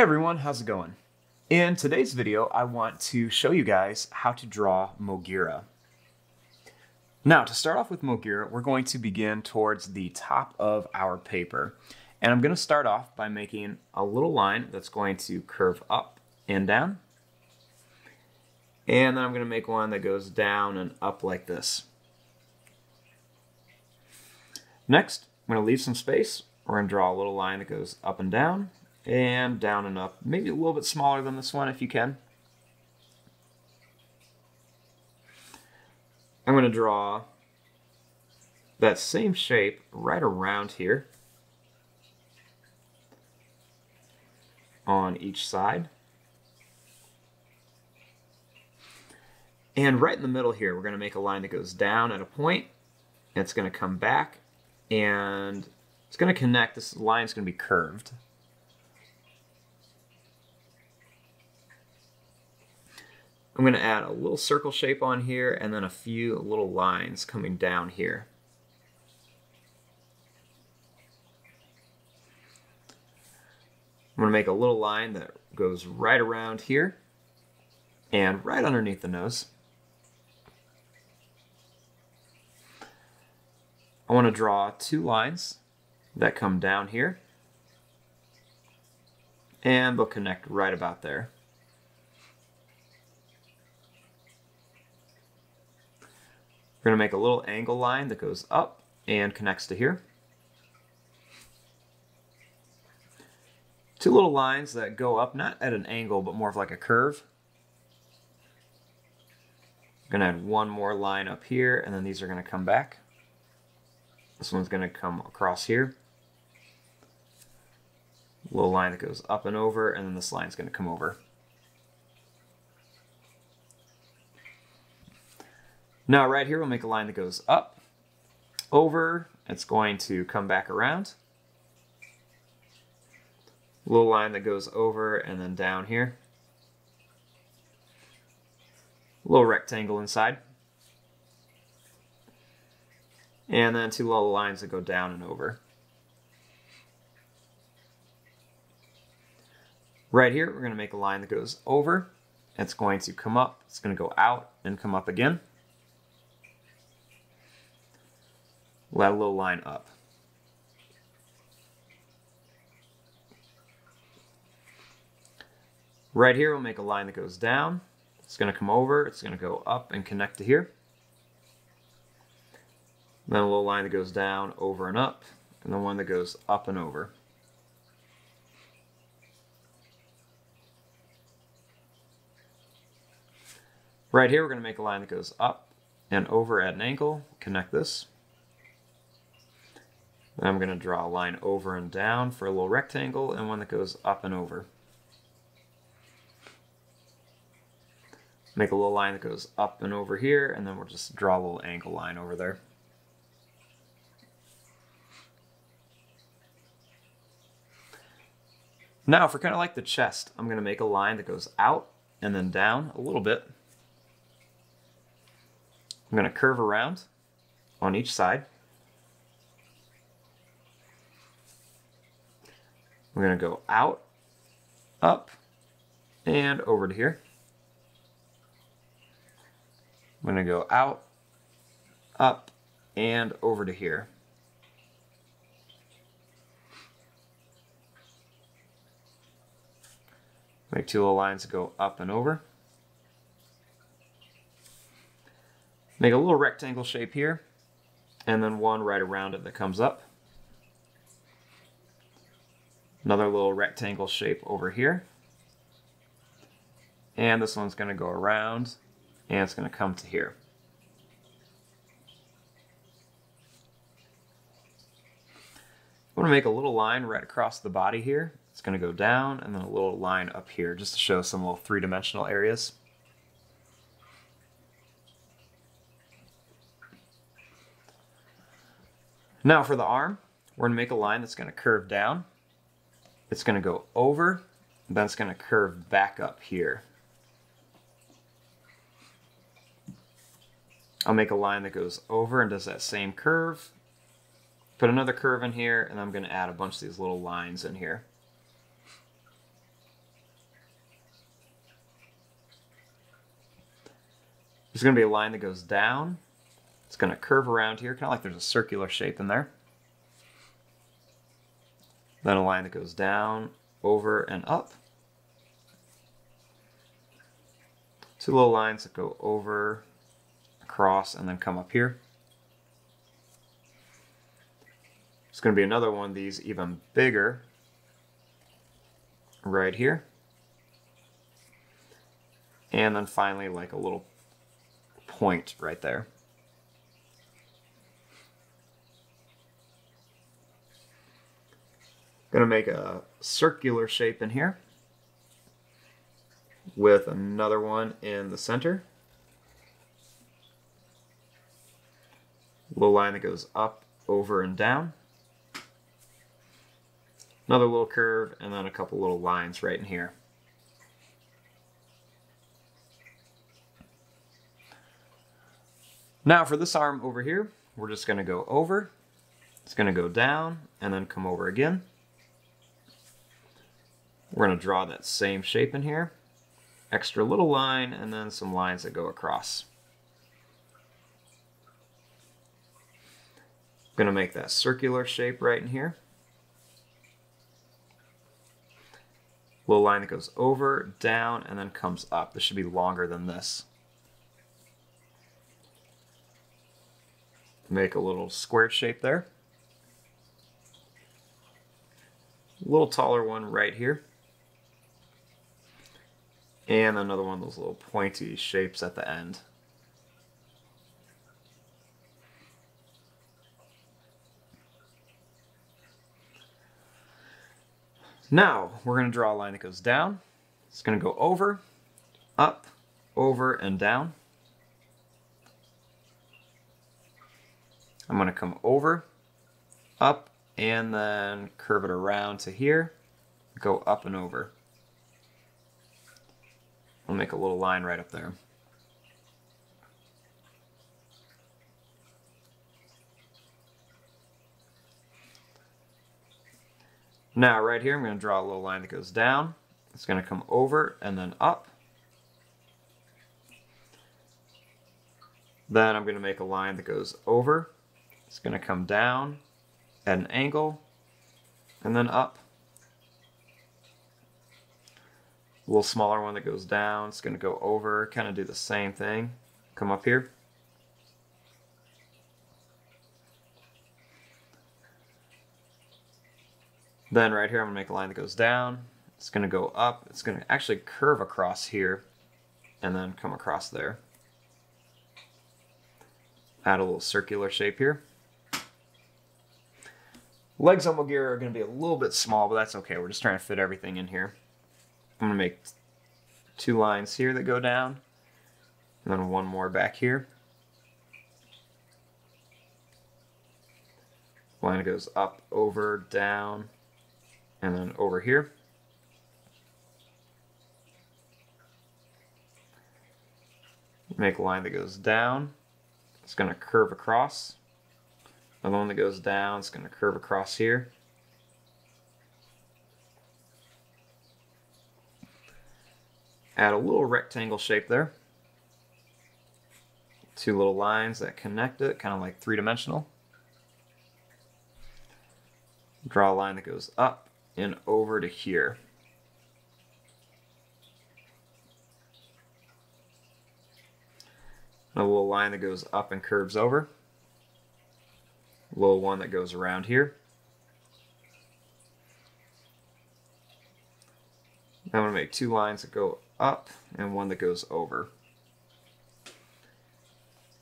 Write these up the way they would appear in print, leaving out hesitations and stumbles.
Hey everyone, how's it going? In today's video, I want to show you guys how to draw MOGUERA. Now, to start off with MOGUERA, we're going to begin towards the top of our paper. And I'm going to start off by making a little line that's going to curve up and down. And then I'm going to make one that goes down and up like this. Next, I'm going to leave some space. We're going to draw a little line that goes up and down and up, maybe a little bit smaller than this one if you can. I'm going to draw that same shape right around here on each side. And right in the middle here, we're going to make a line that goes down at a point, and it's going to come back, and it's going to connect. This line is going to be curved. I'm going to add a little circle shape on here and then a few little lines coming down here. I'm going to make a little line that goes right around here and right underneath the nose. I want to draw two lines that come down here, and they'll connect right about there. We're going to make a little angle line that goes up and connects to here. Two little lines that go up, not at an angle, but more of like a curve. I'm going to add one more line up here, and then these are going to come back. This one's going to come across here. A little line that goes up and over, and then this line's going to come over. Now right here we'll make a line that goes up, over, it's going to come back around. A little line that goes over and then down here. A little rectangle inside. And then two little lines that go down and over. Right here we're going to make a line that goes over. It's going to come up, it's going to go out and come up again. We'll add a little line up. Right here we'll make a line that goes down. It's going to come over, it's going to go up and connect to here. Then a little line that goes down, over and up, and then one that goes up and over. Right here we're going to make a line that goes up and over at an angle, connect this. Then I'm going to draw a line over and down for a little rectangle and one that goes up and over. Make a little line that goes up and over here, and then we'll just draw a little angle line over there. Now for kind of like the chest, I'm going to make a line that goes out and then down a little bit. I'm going to curve around on each side. We're going to go out, up, and over to here. I'm going to go out, up, and over to here. Make two little lines that go up and over. Make a little rectangle shape here, and then one right around it that comes up. Another little rectangle shape over here. And this one's going to go around, and it's going to come to here. I'm going to make a little line right across the body here. It's going to go down, and then a little line up here, just to show some little three-dimensional areas. Now for the arm, we're going to make a line that's going to curve down. It's going to go over, then it's going to curve back up here. I'll make a line that goes over and does that same curve. Put another curve in here, and I'm going to add a bunch of these little lines in here. There's going to be a line that goes down. It's going to curve around here, kind of like there's a circular shape in there. Then a line that goes down, over, and up. Two little lines that go over, across, and then come up here. There's going to be another one of these even bigger right here. And then finally like a little point right there. Going to make a circular shape in here with another one in the center. Little line that goes up, over, and down. Another little curve, and then a couple little lines right in here. Now for this arm over here, we're just going to go over. It's going to go down, and then come over again. We're going to draw that same shape in here. Extra little line, and then some lines that go across. I'm going to make that circular shape right in here. Little line that goes over, down, and then comes up. This should be longer than this. Make a little squared shape there. A little taller one right here. And another one of those little pointy shapes at the end. Now, we're going to draw a line that goes down. It's going to go over, up, over, and down. I'm going to come over, up, and then curve it around to here, go up and over. I'll make a little line right up there. Now right here I'm going to draw a little line that goes down. It's going to come over and then up. Then I'm going to make a line that goes over. It's going to come down at an angle and then up. A little smaller one that goes down. It's going to go over, kind of do the same thing. Come up here. Then right here I'm going to make a line that goes down. It's going to go up. It's going to actually curve across here and then come across there. Add a little circular shape here. Legs on Moguera are going to be a little bit small, but that's okay. We're just trying to fit everything in here. I'm going to make two lines here that go down, and then one more back here. Line goes up, over, down, and then over here. Make a line that goes down. It's going to curve across. Another one that goes down. It's going to curve across here. Add a little rectangle shape there. Two little lines that connect it, kind of like three-dimensional. Draw a line that goes up and over to here. A little line that goes up and curves over. A little one that goes around here. I'm going to make two lines that go up and one that goes over.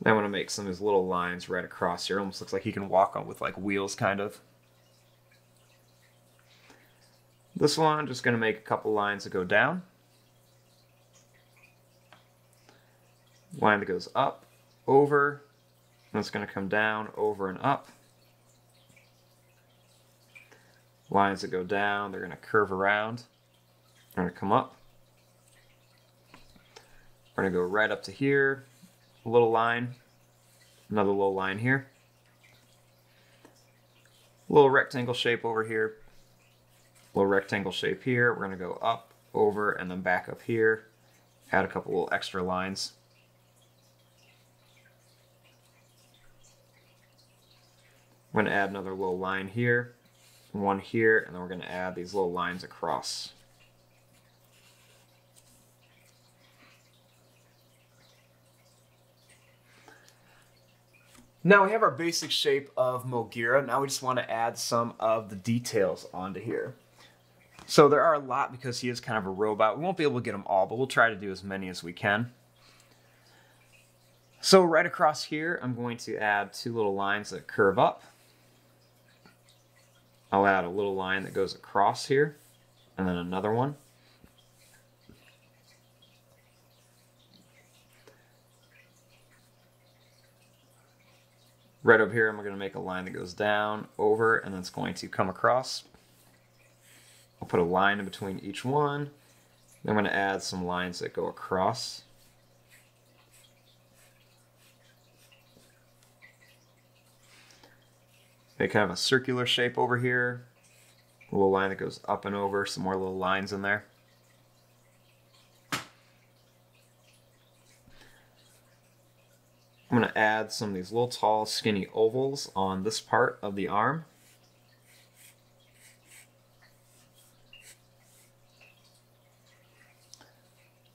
Then I'm going to make some of these little lines right across here. It almost looks like he can walk on with like wheels, kind of. This one, I'm just going to make a couple lines that go down. Line that goes up, over, and it's going to come down, over, and up. Lines that go down, they're going to curve around. They're going to come up. We're going to go right up to here. A little line. Another little line here. A little rectangle shape over here. A little rectangle shape here. We're going to go up, over, and then back up here. Add a couple little extra lines. We're going to add another little line here, one here, and then we're going to add these little lines across. Now we have our basic shape of Moguera. Now we just want to add some of the details onto here. So there are a lot because he is kind of a robot. We won't be able to get them all, but we'll try to do as many as we can. So right across here, I'm going to add two little lines that curve up. I'll add a little line that goes across here, and then another one. Right over here, I'm going to make a line that goes down, over, and then it's going to come across. I'll put a line in between each one. Then I'm going to add some lines that go across. Make kind of a circular shape over here. A little line that goes up and over, some more little lines in there. I'm going to add some of these little tall, skinny ovals on this part of the arm.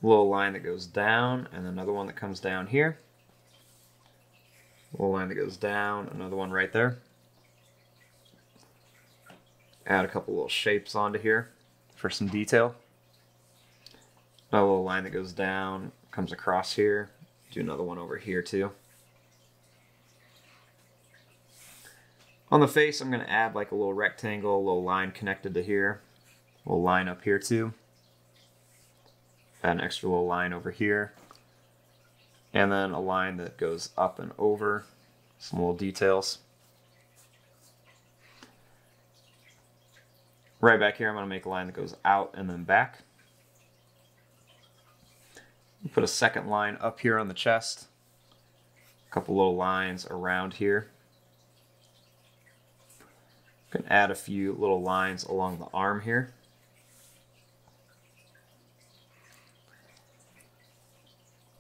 A little line that goes down, and another one that comes down here. A little line that goes down, another one right there. Add a couple little shapes onto here for some detail. Another little line that goes down, comes across here. Do another one over here too. On the face, I'm going to add like a little rectangle, a little line connected to here. A little line up here too. Add an extra little line over here. And then a line that goes up and over. Some little details. Right back here, I'm going to make a line that goes out and then back. Put a second line up here on the chest. A couple little lines around here. Can add a few little lines along the arm here.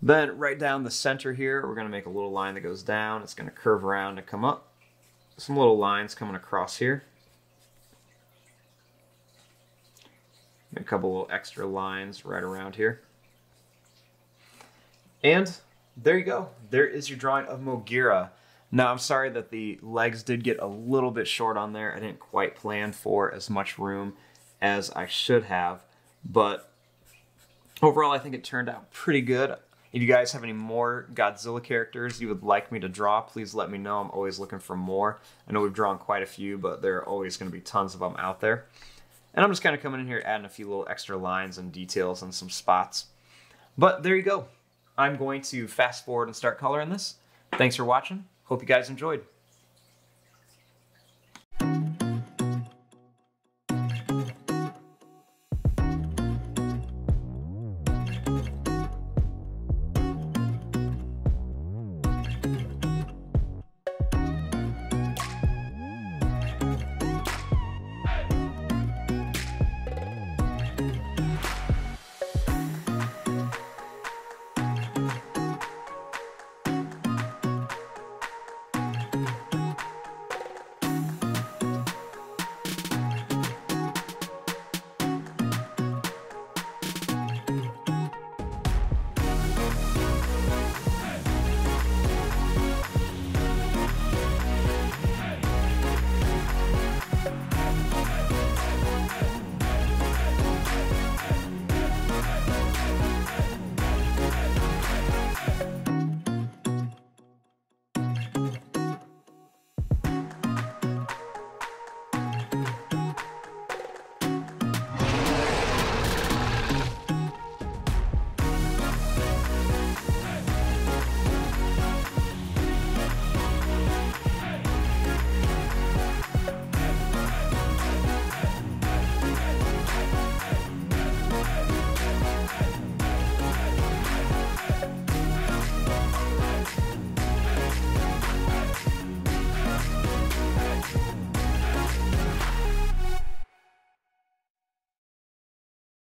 Then right down the center here, we're going to make a little line that goes down. It's going to curve around and come up. Some little lines coming across here. A couple little extra lines right around here. And there you go. There is your drawing of Moguera. Now, I'm sorry that the legs did get a little bit short on there. I didn't quite plan for as much room as I should have. But overall, I think it turned out pretty good. If you guys have any more Godzilla characters you would like me to draw, please let me know. I'm always looking for more. I know we've drawn quite a few, but there are always going to be tons of them out there. And I'm just kind of coming in here adding a few little extra lines and details and some spots. But there you go. I'm going to fast forward and start coloring this. Thanks for watching. Hope you guys enjoyed.